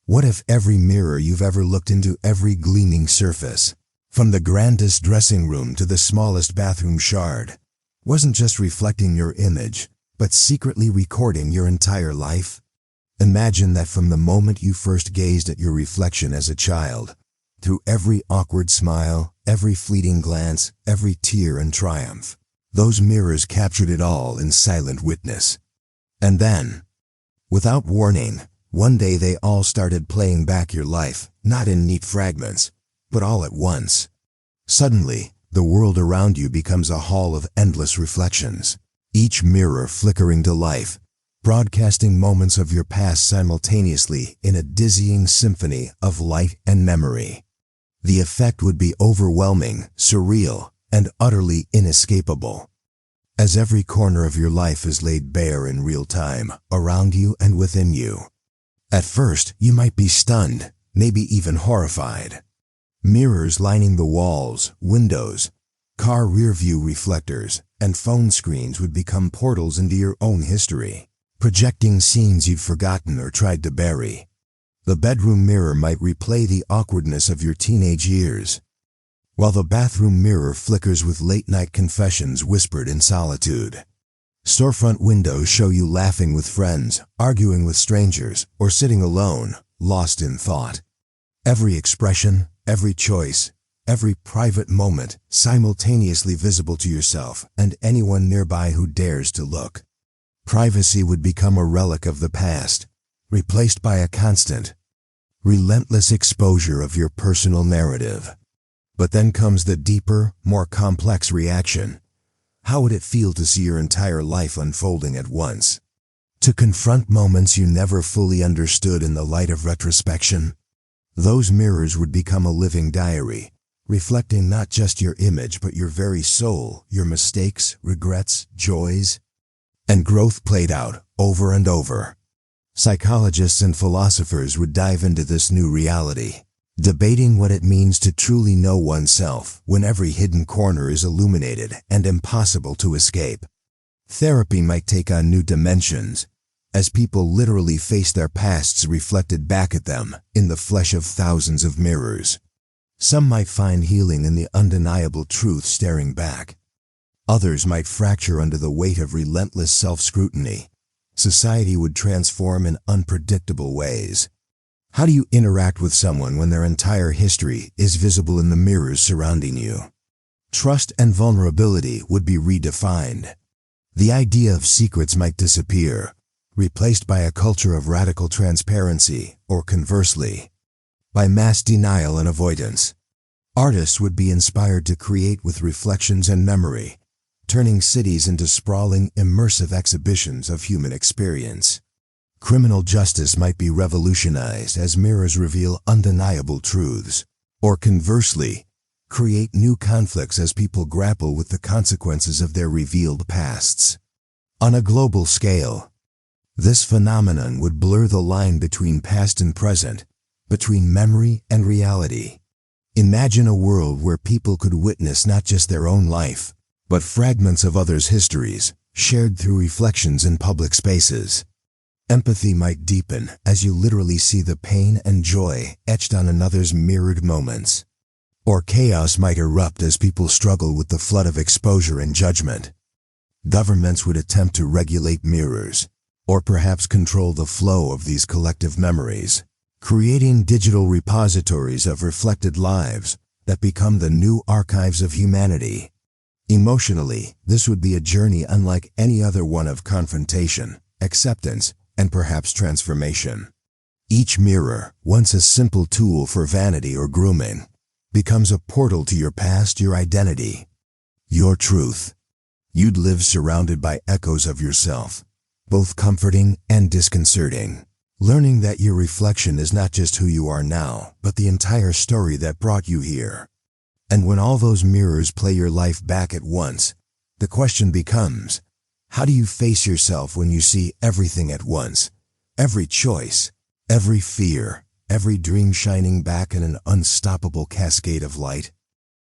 What if every mirror you've ever looked into, every gleaming surface, from the grandest dressing room to the smallest bathroom shard, wasn't just reflecting your image, but secretly recording your entire life? Imagine that from the moment you first gazed at your reflection as a child, through every awkward smile, every fleeting glance, every tear and triumph, those mirrors captured it all in silent witness. And then, without warning, one day they all started playing back your life, not in neat fragments, but all at once. Suddenly, the world around you becomes a hall of endless reflections, each mirror flickering to life, broadcasting moments of your past simultaneously in a dizzying symphony of light and memory. The effect would be overwhelming, surreal, and utterly inescapable, as every corner of your life is laid bare in real time, around you and within you. At first, you might be stunned, maybe even horrified. Mirrors lining the walls, windows, car rear-view reflectors, and phone screens would become portals into your own history, projecting scenes you'd forgotten or tried to bury. The bedroom mirror might replay the awkwardness of your teenage years, while the bathroom mirror flickers with late-night confessions whispered in solitude. Storefront windows show you laughing with friends, arguing with strangers, or sitting alone, lost in thought. Every expression, every choice, every private moment simultaneously visible to yourself and anyone nearby who dares to look. Privacy would become a relic of the past, replaced by a constant, relentless exposure of your personal narrative. But then comes the deeper, more complex reaction. How would it feel to see your entire life unfolding at once? To confront moments you never fully understood in the light of retrospection? Those mirrors would become a living diary, reflecting not just your image but your very soul, your mistakes, regrets, joys, and growth played out over and over. Psychologists and philosophers would dive into this new reality, debating what it means to truly know oneself when every hidden corner is illuminated and impossible to escape. Therapy might take on new dimensions, as people literally face their pasts reflected back at them in the flesh of thousands of mirrors. Some might find healing in the undeniable truth staring back. Others might fracture under the weight of relentless self-scrutiny. Society would transform in unpredictable ways. How do you interact with someone when their entire history is visible in the mirrors surrounding you? Trust and vulnerability would be redefined. The idea of secrets might disappear, replaced by a culture of radical transparency, or conversely, by mass denial and avoidance. Artists would be inspired to create with reflections and memory, turning cities into sprawling, immersive exhibitions of human experience. Criminal justice might be revolutionized as mirrors reveal undeniable truths, or conversely, create new conflicts as people grapple with the consequences of their revealed pasts. On a global scale, this phenomenon would blur the line between past and present, between memory and reality. Imagine a world where people could witness not just their own life, but fragments of others' histories, shared through reflections in public spaces. Empathy might deepen as you literally see the pain and joy etched on another's mirrored moments. Or chaos might erupt as people struggle with the flood of exposure and judgment. Governments would attempt to regulate mirrors, or perhaps control the flow of these collective memories, creating digital repositories of reflected lives that become the new archives of humanity. Emotionally, this would be a journey unlike any other one of confrontation, acceptance, and perhaps transformation. Each mirror, once a simple tool for vanity or grooming, becomes a portal to your past, your identity, your truth. You'd live surrounded by echoes of yourself, both comforting and disconcerting, learning that your reflection is not just who you are now, but the entire story that brought you here. And when all those mirrors play your life back at once, the question becomes, how do you face yourself when you see everything at once? Every choice, every fear, every dream shining back in an unstoppable cascade of light?